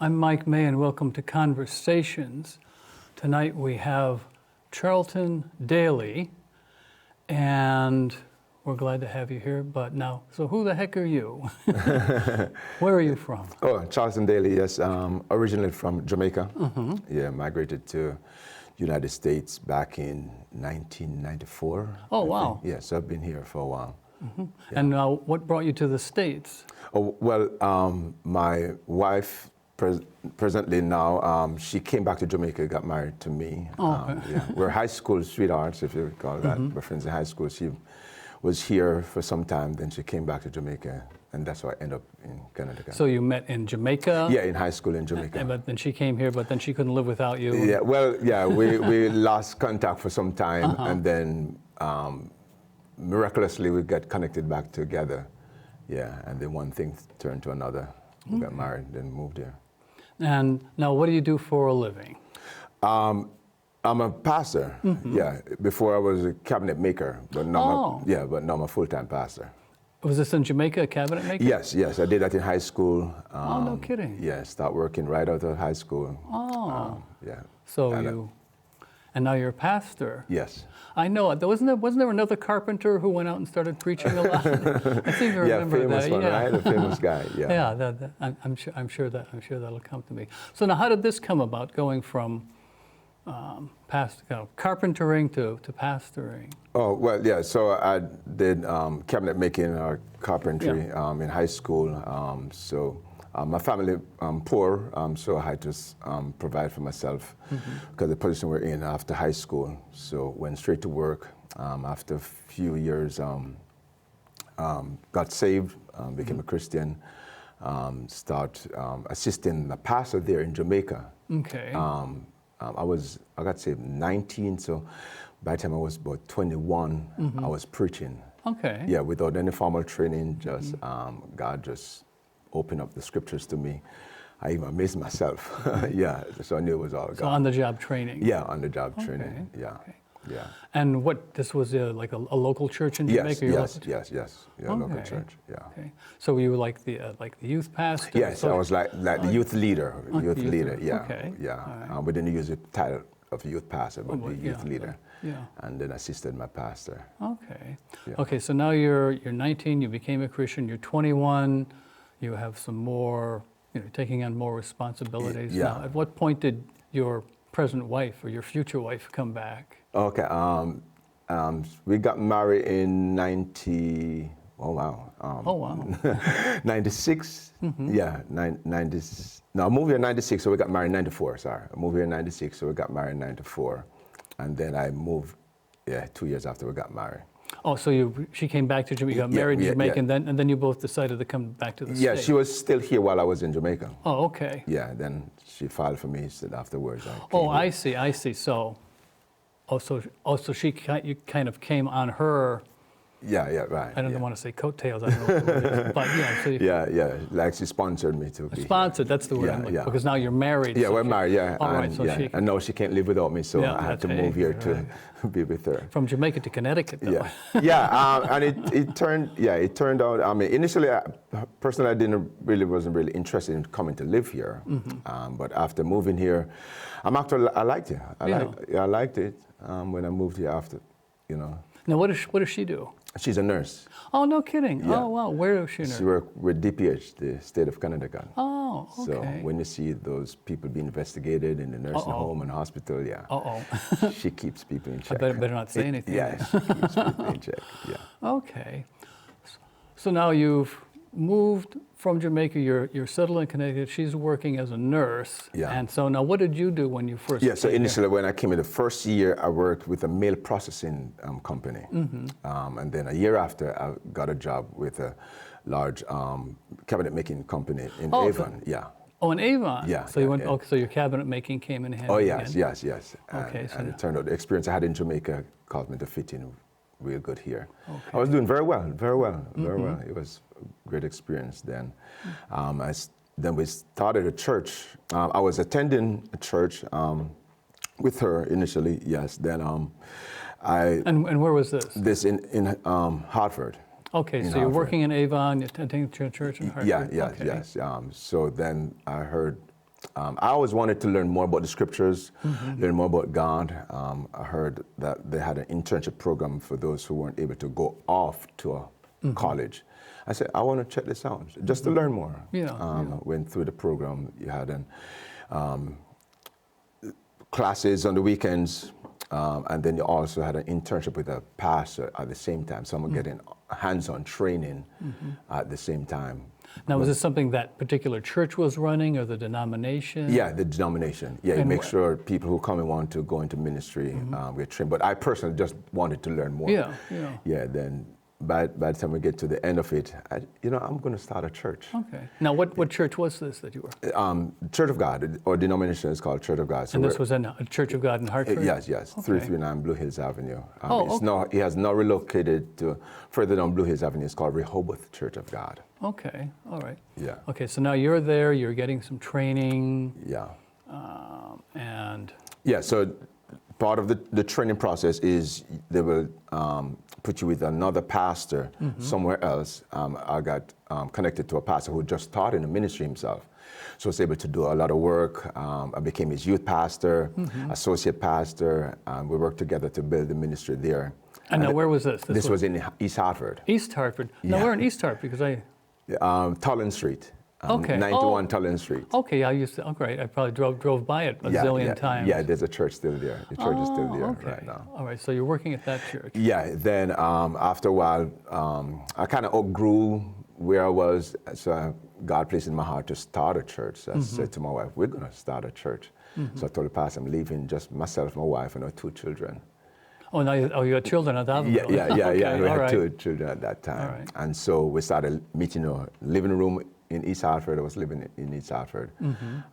I'm Mike May, and welcome to Conversations. Tonight we have Charlton, Daley, and we're glad to have you here. But now, so who the heck are you? Where are you from? Oh, Charlton, Daley, yes. Originally from Jamaica. Yeah, migrated to United States back in 1994. Oh, I wow. think. Yeah, so I've been here for a while. Yeah. And now, what brought you to the States? Oh, well, my wife, presently now, she came back to Jamaica, got married to me. Oh, okay. Yeah. We're high school sweethearts, if you recall that. We're friends in high school. She was here for some time, then she came back to Jamaica, and that's why I ended up in Connecticut. So you met in Jamaica? Yeah, in high school in Jamaica. But then she came here, but then she couldn't live without you? Yeah, well, yeah, we lost contact for some time, and then miraculously we got connected back together. Yeah, and then one thing turned to another. We got married, then moved here. And now, what do you do for a living? I'm a pastor. Yeah, before I was a cabinet maker, but now I'm a full-time pastor. Was this in Jamaica, a cabinet maker? Yes, I did that in high school. Oh, no kidding. Yeah, start working right out of high school. Oh. Yeah. So and and now you're a pastor. Yes. I know. Wasn't there another carpenter who went out and started preaching a lot? I seem to remember famous that. One, right? A famous guy. Yeah. Yeah. I'm sure that'll come to me. So now, how did this come about? Going from carpentering to pastoring? Oh well, yeah. So I did cabinet making or carpentry in high school. My family poor, so I had to provide for myself because the position we're in after high school. So went straight to work. After a few years, got saved, became a Christian, start assisting the pastor there in Jamaica. Okay. I got saved 19, so by the time I was about 21, I was preaching. Okay. Yeah, without any formal training, just God just opened up the scriptures to me. I even amazed myself. Yeah, so I knew it was all God. So on-the-job training. Yeah, on-the-job training. Yeah, Okay. yeah. And this was like a local church in Jamaica? Yes. Yeah, local Okay. church. Yeah. Okay. So were you like the youth pastor? Yes, I was like the youth leader. Youth youth leader. leader. Yeah. Okay. Yeah. All right. We didn't use the title of youth pastor, but the yeah, youth leader. Yeah. And then assisted my pastor. Okay. Yeah. Okay. So now you're 19. You became a Christian. You're 21. You have some more. Taking on more responsibilities. Yeah. Now, at what point did your present wife or your future wife come back? Okay. We got married in 90. Oh wow. 96. Yeah. 90. No, I moved here in 96, so we got married in 94. Sorry, I moved here in 96, so we got married in 94, and then I moved. Yeah, 2 years after we got married. Oh, so she came back to Jamaica, you got married in Jamaica, and then you both decided to come back to the States? Yeah, she was still here while I was in Jamaica. Oh, okay. Yeah, then she filed for me afterwards. I see. So she kind of came on her. Yeah, right. I don't want to say coattails. I don't know what the word is, but yeah. So yeah, like she sponsored me to be sponsored. That's the word. I'm looking for, because now you're married. Yeah, so we're married. Yeah, all right. So she. I know she can't live without me, so I had to move here to be with her. From Jamaica to Connecticut, though. Yeah, and it turned out. I mean, initially, personally, I wasn't really interested in coming to live here. But after moving here, I liked it. I liked it when I moved here after, Now, what does she do? She's a nurse. Oh, no kidding. Yeah. Oh, wow. Where is she? She works with DPH, the state of Connecticut. Oh, okay. So when you see those people being investigated in the nursing home and hospital, she keeps people in check. I better not say anything. Yeah, she keeps people in check. Yeah. Okay. So now you've moved from Jamaica. You're settled in Connecticut. She's working as a nurse. Yeah. And so now, what did you do when you first? Yeah. So came initially, here? when I came in, the first year I worked with a mail processing company, and then a year after, I got a job with a large cabinet making company in Avon. Yeah. Oh, in Avon. Yeah. So you went. Okay, so your cabinet making came in handy. Oh yes. And, Okay. and it turned out the experience I had in Jamaica caused me to fit in real good here. Okay. I was doing very well. It was a great experience then. Then we started a church. I was attending a church with her initially, yes. Then And where was this? This in Hartford. Okay, so you're working in Avon, you're attending church in Hartford? Yes. So then I heard I always wanted to learn more about the scriptures, learn more about God. I heard that they had an internship program for those who weren't able to go off to a college. I said, I want to check this out, just to learn more. Went through the program. You had classes on the weekends, and then you also had an internship with a pastor at the same time. So I'm getting hands-on training at the same time. Now, was this something that particular church was running, or the denomination? Yeah, the denomination. Yeah, you make sure people who come and want to go into ministry get trained. But I personally just wanted to learn more. Yeah, then by the time we get to the end of it, I'm going to start a church. Okay. Now, what church was this that you were? Church of God, or denomination is called Church of God. So and this was in a Church of God in Hartford? Yes, okay. 339 Blue Hills Avenue. It has now relocated to further down Blue Hills Avenue. It's called Rehoboth Church of God. Okay, all right. Yeah. Okay, so now you're there, you're getting some training. Yeah. And? Yeah, so part of the training process is they will put you with another pastor somewhere else. I got connected to a pastor who just taught in the ministry himself. So I was able to do a lot of work. I became his youth pastor, associate pastor, and we worked together to build the ministry there. And now where was this? This was in East Hartford. East Hartford. Now we're in East Hartford because I... Tullen Street. 91 Tullen Street. Okay, I used to, great. I probably drove by it a zillion times. Yeah, there's a church still there. The church is still there right now. All right, so you're working at that church. Yeah, then after a while, I kind of outgrew where I was, so God placed in my heart to start a church. So I said to my wife, we're going to start a church. So I told the pastor, I'm leaving just myself, my wife, and our 2 children. Oh, now you had children at that time? Yeah. We had 2 children at that time. Right. And so we started meeting in a living room in East Hartford. I was living in East Hartford.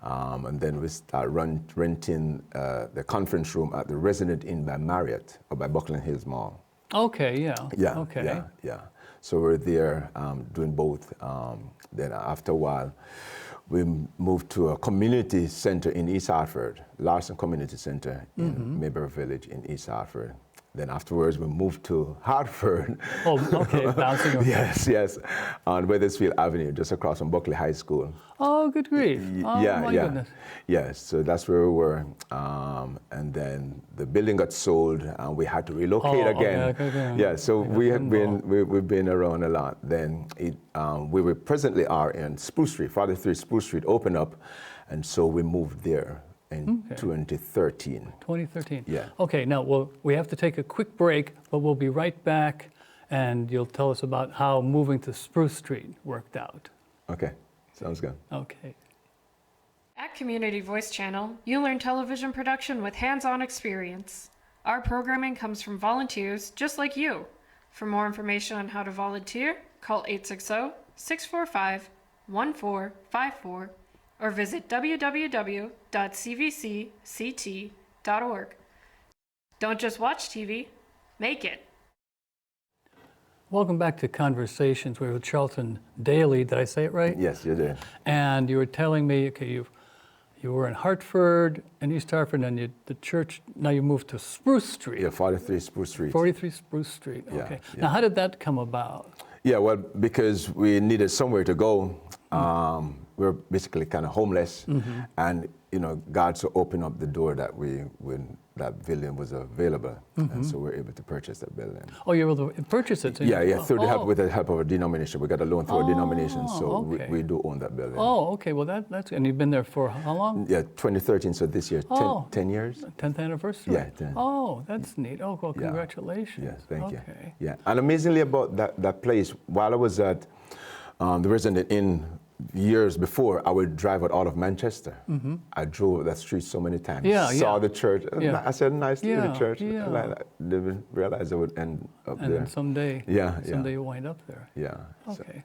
And then we started renting the conference room at the Resident Inn by Marriott, or by Buckland Hills Mall. Okay, Yeah. Okay. Yeah. So we're there doing both. Then after a while, we moved to a community center in East Hartford, Larson Community Center in Mayberry Village in East Hartford. Then afterwards, we moved to Hartford. Oh, okay, bouncing over. Yes, on Weathersfield Avenue, just across from Buckley High School. Oh, good grief. Oh, my goodness. Yes, so that's where we were. And then the building got sold, and we had to relocate again. Okay. Yeah, so we've been around a lot. Then we presently are in Spruce Street, 43 Spruce Street opened up, and so we moved there in 2013. 2013. Yeah. Okay, now we have to take a quick break, but we'll be right back, and you'll tell us about how moving to Spruce Street worked out. Okay, sounds good. Okay. At Community Voice Channel, you learn television production with hands-on experience. Our programming comes from volunteers just like you. For more information on how to volunteer, call 860-645-1454 or visit www.cvcct.org. Don't just watch TV, make it. Welcome back to Conversations. We're with Charlton Daley. Did I say it right? Yes, you did. And you were telling me, okay, you were in Hartford and East Hartford, and the church, now you moved to Spruce Street. Yeah, 43 Spruce Street. 43 Spruce Street, okay. Yeah. Now, how did that come about? Yeah, well, because we needed somewhere to go. We were basically kind of homeless, and God so opened up the door that when that building was available, and so we were able to purchase that building. Oh, you were able to purchase it? Yeah, with the help of a denomination. We got a loan through a denomination, so we do own that building. Oh, okay. Well, that's and you've been there for how long? Yeah, 2013. So this year, 10 years. 10th anniversary. Yeah, 10. Oh, that's neat. Oh, well, congratulations. Yes, thank you. Yeah, and amazingly about that place, while I was at the Resident Inn years before, I would drive out all of Manchester. I drove that street so many times. Saw the church. I said, nice little church. I didn't realize I would end up there. And someday, someday you'll wind up there. Yeah. Okay.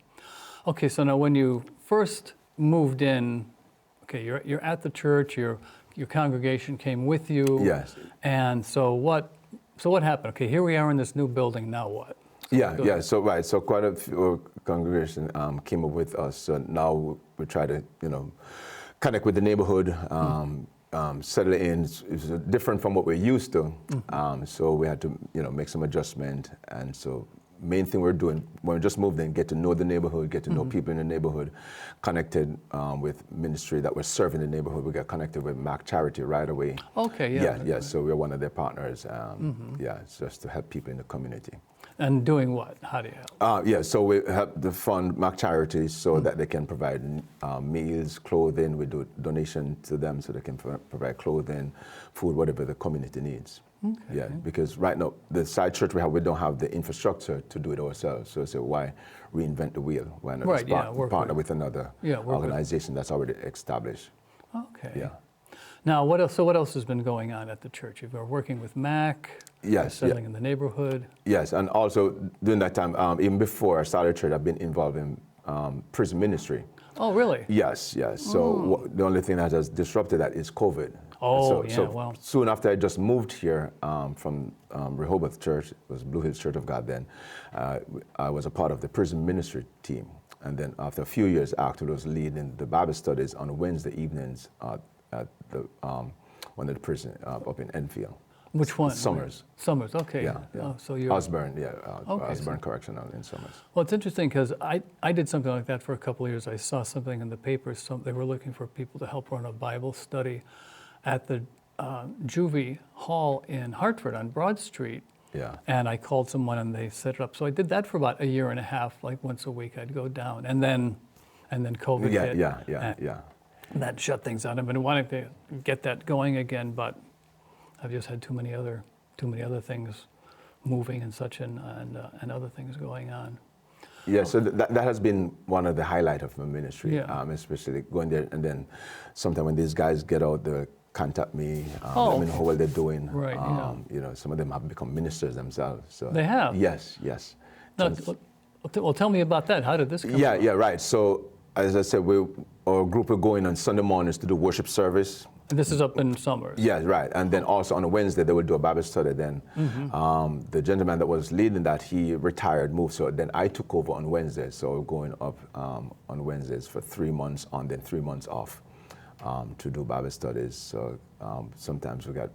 Okay. So now, when you first moved in, okay, you're at the church. Your congregation came with you. Yes. And so what happened? Okay, here we are in this new building. Now what? So quite a few congregation came up with us. So now we try to, connect with the neighborhood, settle in. It's different from what we're used to. So we had to, make some adjustment, and so main thing we're doing when we just moved in, get to know the neighborhood, get to know people in the neighborhood, connected with ministry that we're serving the neighborhood. We got connected with Mac Charity right away. Okay, yeah. Yeah. So we're one of their partners. Yeah, it's just to help people in the community. And doing what? How do you help? Yeah, so we help the fund Mac Charity so that they can provide meals, clothing. We do donation to them so they can provide clothing, food, whatever the community needs. Okay. Yeah, because right now, the side church we don't have the infrastructure to do it ourselves. So why reinvent the wheel? Why not Right, yeah, partner with another organization that's already established? Okay. Yeah. Now, what else? So what else has been going on at the church? You've been working with Mac. Yes. Settling in the neighborhood. Yes, and also during that time, even before I started church, I've been involved in prison ministry. Oh, really? Yes. So the only thing that has disrupted that is COVID. Oh, So soon after I just moved here from Rehoboth Church, it was Blue Hills Church of God then, I was a part of the prison ministry team. And then after a few years, I actually was leading the Bible studies on Wednesday evenings at the one of the prison up in Enfield. Which one? Summers. Summers, okay. Yeah. Oh, so you're Osborne, Okay, Osborne Correctional in Summers. Well, it's interesting because I did something like that for a couple of years. I saw something in the paper. They were looking for people to help run a Bible study at the Juvie Hall in Hartford on Broad Street. Yeah. And I called someone and they set it up. So I did that for about a year and a half, like once a week I'd go down. And then COVID hit. Yeah. And that shut things down. I've been wanting to get that going again, but I've just had too many other things moving and such and other things going on. Yeah, so that has been one of the highlights of my ministry, especially going there and then sometimes when these guys get out, they'll contact me, let me know how well they're doing. Right, You know, some of them have become ministers themselves. So they have? Yes. No, well, tell me about that. How did this come about? Yeah, right. So as I said, our group are going on Sunday mornings to do worship service. And this is up in Summers. Yeah, right. And then also on a Wednesday, they would do a Bible study then. The gentleman that was leading that, he retired, moved. So then I took over on Wednesdays. So we're going up on Wednesdays for 3 months on, then 3 months off to do Bible studies. So sometimes we got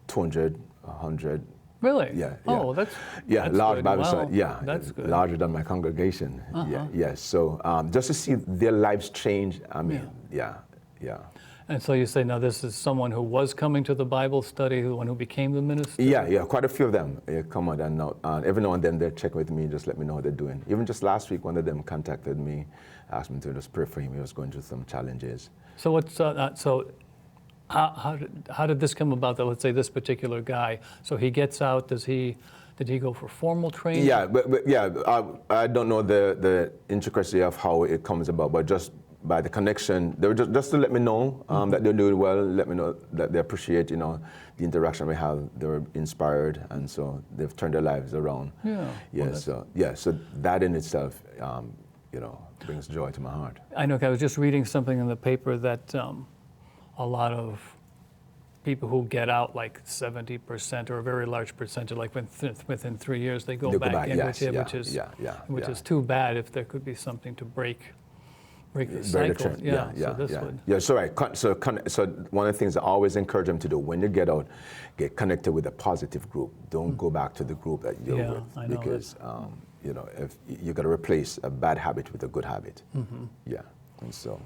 200, 100. Really? Yeah. Oh, that's large good. Bible Wow. study. Yeah, that's good. Larger than my congregation. Yeah. So just to see their lives change. I mean, yeah. And so you say, now this is someone who was coming to the Bible study, the one who became the minister? Yeah, quite a few of them come on, and every now and then they check with me, just let me know how they're doing. Even just last week, one of them contacted me, asked me to just pray for him. He was going through some challenges. So what's how did this come about? That let's say this particular guy. So he gets out. Did he go for formal training? Yeah, but I don't know the intricacy of how it comes about, but just by the connection, they were just to let me know that they're doing well, let me know that they appreciate, the interaction we have. They were inspired, and so they've turned their lives around. Yeah. So that in itself, brings joy to my heart. I know. I was just reading something in the paper that a lot of people who get out, like 70% or a very large percentage, like within 3 years, they go back in, which is too bad. If there could be something to break the cycle. So right. So one of the things I always encourage them to do when you get out, get connected with a positive group. Don't go back to the group that you're with, I know because if you got to replace a bad habit with a good habit. And so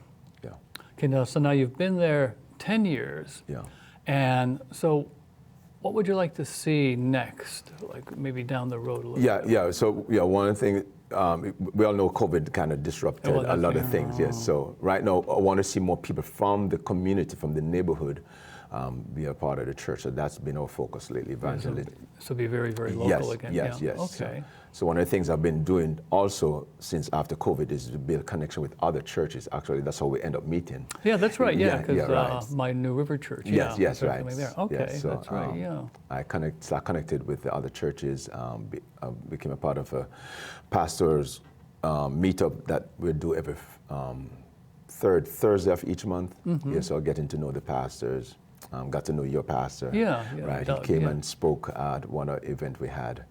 Okay, now you've been there 10 years. Yeah. And so what would you like to see next, like maybe down the road a little bit? So one of the things, we all know COVID kind of disrupted a lot of things. Yes. So right now, I want to see more people from the community, from the neighborhood, be a part of the church. So that's been our focus lately, evangelism. So be very, very local again. Yes. Okay. So one of the things I've been doing also since after COVID is to build connection with other churches. Actually, that's how we end up meeting. Yeah, that's right. Yeah, because right. My New River Church. Yes, right. There. Okay, so, that's right. Yeah. I connected with the other churches. Became a part of a pastors' meetup that we do every third Thursday of each month. So getting to know the pastors. Got to know your pastor. Yeah. Right. Doug, he came and spoke at one event we had.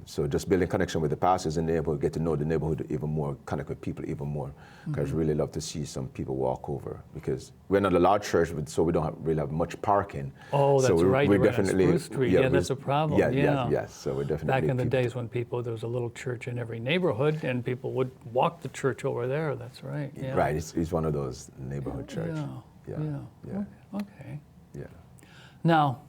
So just building connection with the pastors in the neighborhood, get to know the neighborhood even more, connect with people even more. Because really love to see some people walk over, because we're not a large church, so we don't really have much parking. Oh, that's so right. We You're right on definitely, Spruce Street. Yeah, that's a problem. Yes. So we definitely. Back in the days when there was a little church in every neighborhood, and people would walk the church over there. That's right. Yeah. Right. It's one of those neighborhood church. Yeah. Okay. Yeah. Now,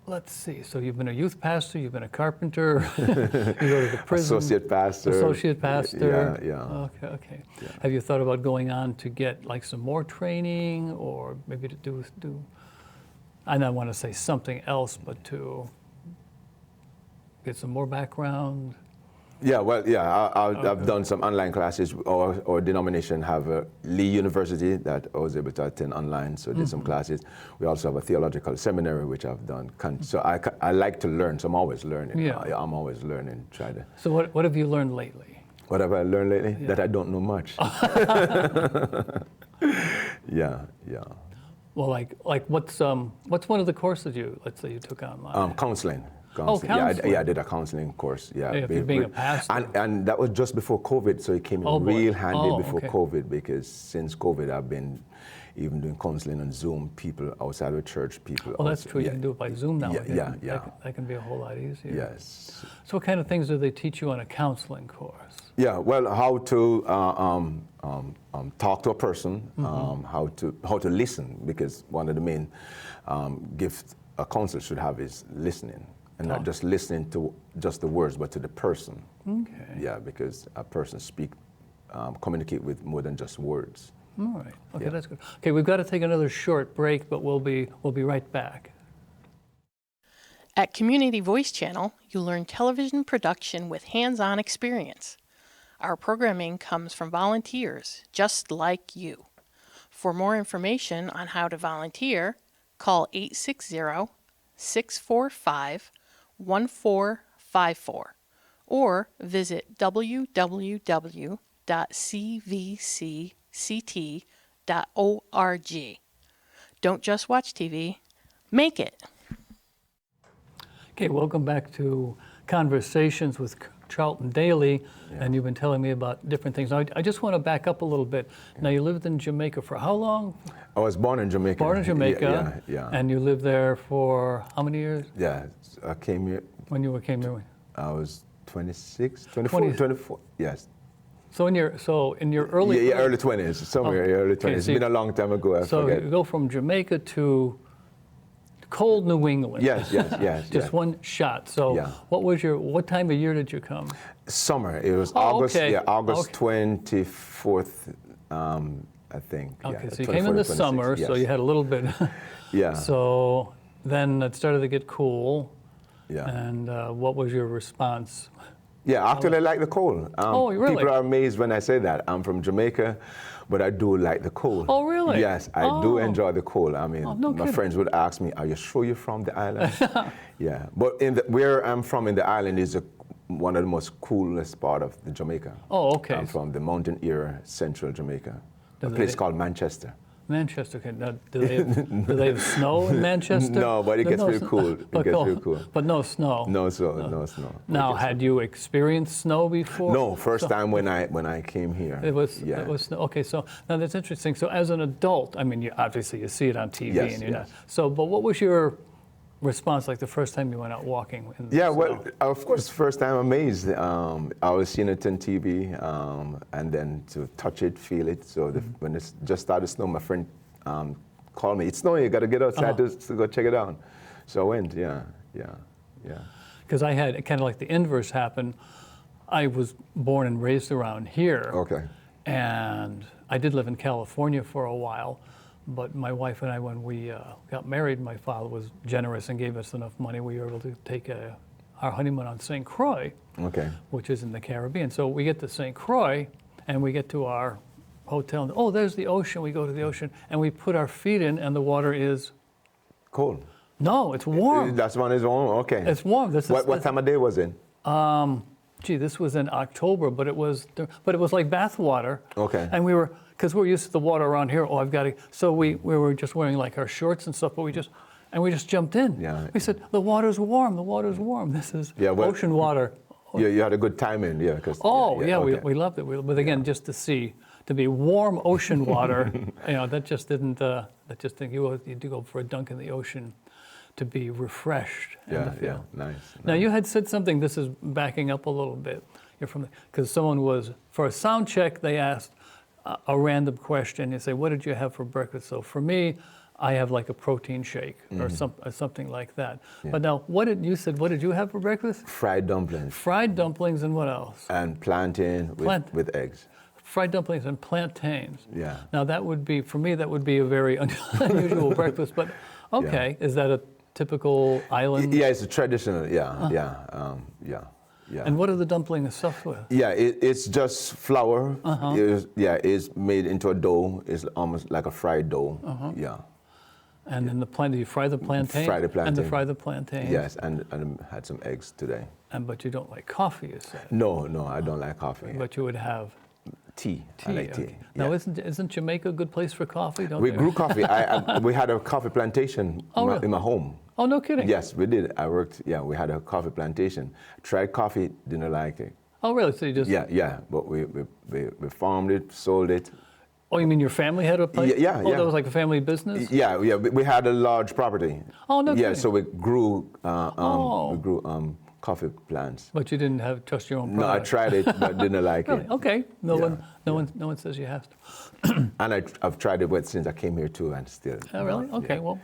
let's see. So you've been a youth pastor, you've been a carpenter, you go to the prison. Associate pastor. Yeah. Okay. Yeah. Have you thought about going on to get like some more training, or maybe to do I don't want to say something else, but to get some more background? Yeah, well, yeah, I've done some online classes. Our denomination have a Lee University that I was able to attend online, so did some classes. We also have a theological seminary, which I've done. So I like to learn, so I'm always learning. Yeah. I'm always learning, try to. So what have you learned lately? What have I learned lately? Yeah. That I don't know much. Yeah. Well, like what's one of the courses let's say you took online? Counseling. Oh, counseling. Yeah, I did a counseling course. Yeah, being a pastor. And that was just before COVID, so it came in real handy before okay. COVID, because since COVID, I've been even doing counseling on Zoom, people outside of church, people. Oh, that's true. You can do it by Zoom now. Yeah. That can be a whole lot easier. Yes. So what kind of things do they teach you on a counseling course? Yeah, well, how to talk to a person, how to listen, because one of the main gifts a counselor should have is listening. And not just listening to just the words, but to the person. Okay. Yeah, because a person communicate with more than just words. All right. Okay, that's good. Okay, we've got to take another short break, but we'll be right back. At Community Voice Channel, you learn television production with hands-on experience. Our programming comes from volunteers just like you. For more information on how to volunteer, call 860-645-1454 or visit www.cvcct.org. Don't just watch TV, make it. Okay, welcome back to Conversations with Charlton Daley, and you've been telling me about different things. Now, I just want to back up a little bit. Now, you lived in Jamaica for how long? I was born in Jamaica. Born in Jamaica. Yeah. And you lived there for how many years? Yeah, I came here. When you came here? I was 26, 24, yes. So in your early... Yeah, early 20s, somewhere early 20s. It's been a long time ago, I forget. So you go from Jamaica to cold New England. Yes. Just one shot. So what time of year did you come? Summer. It was August. Okay. Yeah, August 24th, I think. Okay, yeah, so you came in the summer, so you had a little bit. Yeah. So then it started to get cool. Yeah. And what was your response? Yeah, actually I like the cold. Really? People are amazed when I say that. I'm from Jamaica, but I do like the cold. Oh, really? Yes, I do enjoy the cold. I mean, my friends would ask me, "Are you sure you're from the island?" Yeah, but where I'm from in the island is one of the most coolest part of the Jamaica. Oh, okay. I'm from the mountain era, central Jamaica, a place called Manchester. Manchester. Okay. Now, do they have snow in Manchester? No, but it gets real cool. It gets real cool. But no snow. No snow. Now, had you experienced snow before? No, first time when I came here. It was snow. Okay, so now that's interesting. So as an adult, I mean, you see it on TV, yes, and you're not. So, but what was your response like the first time you went out walking in the snow? Well, of course, first time amazed. I was seeing it on TV, and then to touch it, feel it. So when it just started to snow, my friend called me. It's snowing. You got to get outside to go check it out. So I went. Yeah. Because I had kind of like the inverse happen. I was born and raised around here. Okay. And I did live in California for a while. But my wife and I, when we got married, my father was generous and gave us enough money. We were able to take our honeymoon on St. Croix, which is in the Caribbean. So we get to St. Croix, and we get to our hotel. And, there's the ocean. We go to the ocean, and we put our feet in, and the water is... Cold. No, it's warm. That one is warm? Okay. It's warm. What time of day was it? This was in October, but it was like bath water. Okay. And because we're used to the water around here. So we were just wearing like our shorts and stuff, but And we just jumped in. Yeah. We said, the water's warm, the water's warm. This is Yeah, well, ocean water. You had a good time in, yeah. We Okay. loved it. But again, just to be warm ocean water, that just didn't, you had to go for a dunk in the ocean to be refreshed. And to feel. Nice. Now, you had said something, this is backing up a little bit. You're from, because someone was, for a sound check, they asked a random question. You say, what did you have for breakfast? So for me, I have like a protein shake or something like that. Yeah. But now, what did you have for breakfast? Fried dumplings. Fried dumplings and what else? And plantain with eggs. Fried dumplings and plantains. Yeah. Now that would be, for me, that would be a very unusual breakfast, but okay. Is that a typical island? Yeah, it's a traditional, yeah. And what are the dumplings stuffed with? Yeah, it's just flour. It's made into a dough. It's almost like a fried dough. Yeah. And then do you fry the plantain? Fry the plantain. And fry the plantain. Yes, and had some eggs today. But you don't like coffee, you said. No, I don't like coffee. But you would have tea. I like tea. Okay. Now, isn't Jamaica a good place for coffee? We grew coffee. We had a coffee plantation in my home. Oh, no kidding. Yes, we did. We had a coffee plantation. Tried coffee, didn't like it. Oh, really? So you just... Yeah, but we farmed it, sold it. Oh, you mean your family had a place? Yeah. Oh, that was like a family business? Yeah. We had a large property. Oh, no kidding. Yeah, so we grew coffee plants. But you didn't have just your own No, I product? tried it, but didn't like Really? it. Okay. No one says you have to. And I've tried it since I came here too, and still. Oh, really? Okay. Yeah. Well,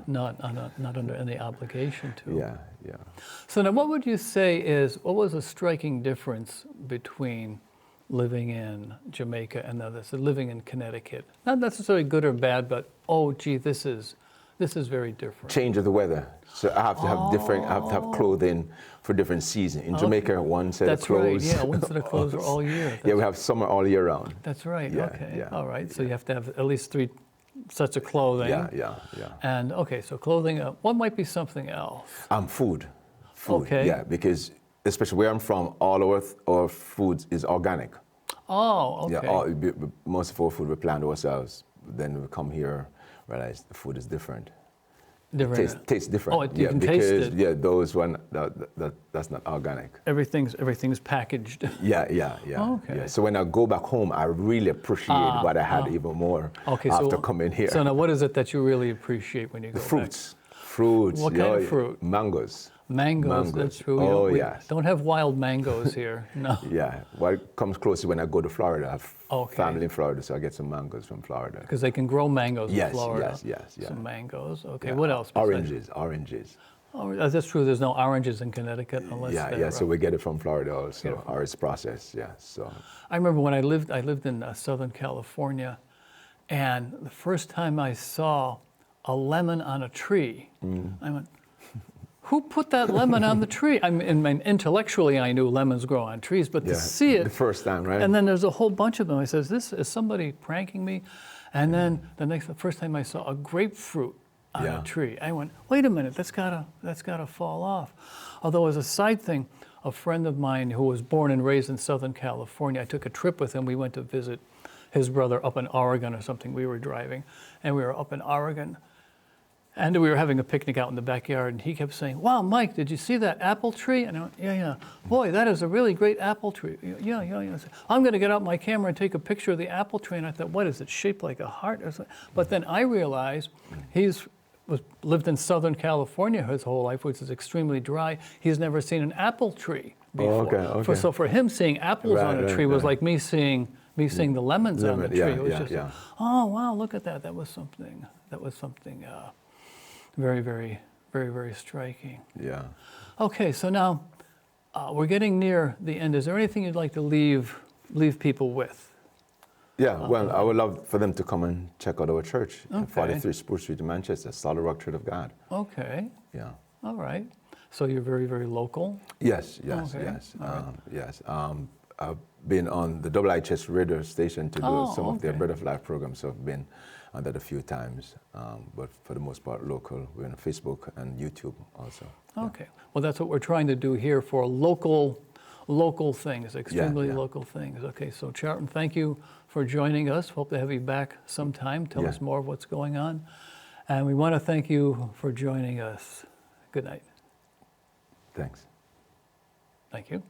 not under any obligation to. Yeah. So now, what would you say what was a striking difference between living in Jamaica and living in Connecticut? Not necessarily good or bad, but this is very different. Change of the weather. So I have to have I have to have clothing for different seasons. In Jamaica, one set of clothes. That's right. Yeah, one set of clothes are all year. We have summer all year round. That's right. Yeah, Okay. yeah, All right. So you have to have at least 3 sets of clothing. Yeah. And okay, so clothing. What might be something else? Food. Okay. Yeah, because especially where I'm from, all our food is organic. Oh, okay. Yeah, most of our food we plant ourselves. Then we come here, realize the food is different. Different. Tastes different. Oh, you can taste it. Yeah, those one that's not organic. Everything's packaged. Yeah. Okay. Yeah. So when I go back home, I really appreciate what I had even more after coming here. So now, what is it that you really appreciate when you go Fruits. back? Fruits. What kind of fruit? Mangoes. Mangoes, that's true. We don't have wild mangoes here, no. Yeah, what comes close when I go to Florida. I have family in Florida, so I get some mangoes from Florida. Because they can grow mangoes in Florida. Yes. Some mangoes, okay. What else? Oranges. Oh, that's true, there's no oranges in Connecticut unless they're... So we get it from Florida also, or it's processed, so. I remember when I lived in Southern California, and the first time I saw a lemon on a tree, I went, who put that lemon on the tree? Intellectually, I knew lemons grow on trees, but to see it... The first time, right? And then there's a whole bunch of them. I says, is somebody pranking me? And then the first time I saw a grapefruit on a tree, I went, wait a minute, that's gotta fall off. Although as a side thing, a friend of mine who was born and raised in Southern California, I took a trip with him. We went to visit his brother up in Oregon or something. We were driving, and we were up in Oregon. And we were having a picnic out in the backyard, and he kept saying, wow, Mike, did you see that apple tree? And I went, yeah. Boy, that is a really great apple tree. Yeah. I said, I'm going to get out my camera and take a picture of the apple tree. And I thought, what is it, shaped like a heart or something? But then I realized lived in Southern California his whole life, which is extremely dry. He's never seen an apple tree before. Okay. So for him, seeing apples on a tree was like me seeing the lemons on the tree. It was just, oh, wow, look at that. That was something very, very, very, very striking. Yeah. Okay, so now we're getting near the end. Is there anything you'd like to leave people with? Yeah, well, I would love for them to come and check out our church, Okay. 43 Spruce Street in Manchester, Solid Rock Church of God. Okay. Yeah. All right. So you're very, very local? Yes. Okay. Yes. I've been on the IHS radio station to do some of their Bread of Life programs, so I've been on that a few times, but for the most part local. We're on Facebook and YouTube also. Okay. Well, that's what we're trying to do here for local things, extremely local things. Okay, so Charlton, thank you for joining us. Hope to have you back sometime. Tell us more of what's going on. And we want to thank you for joining us. Good night. Thanks. Thank you.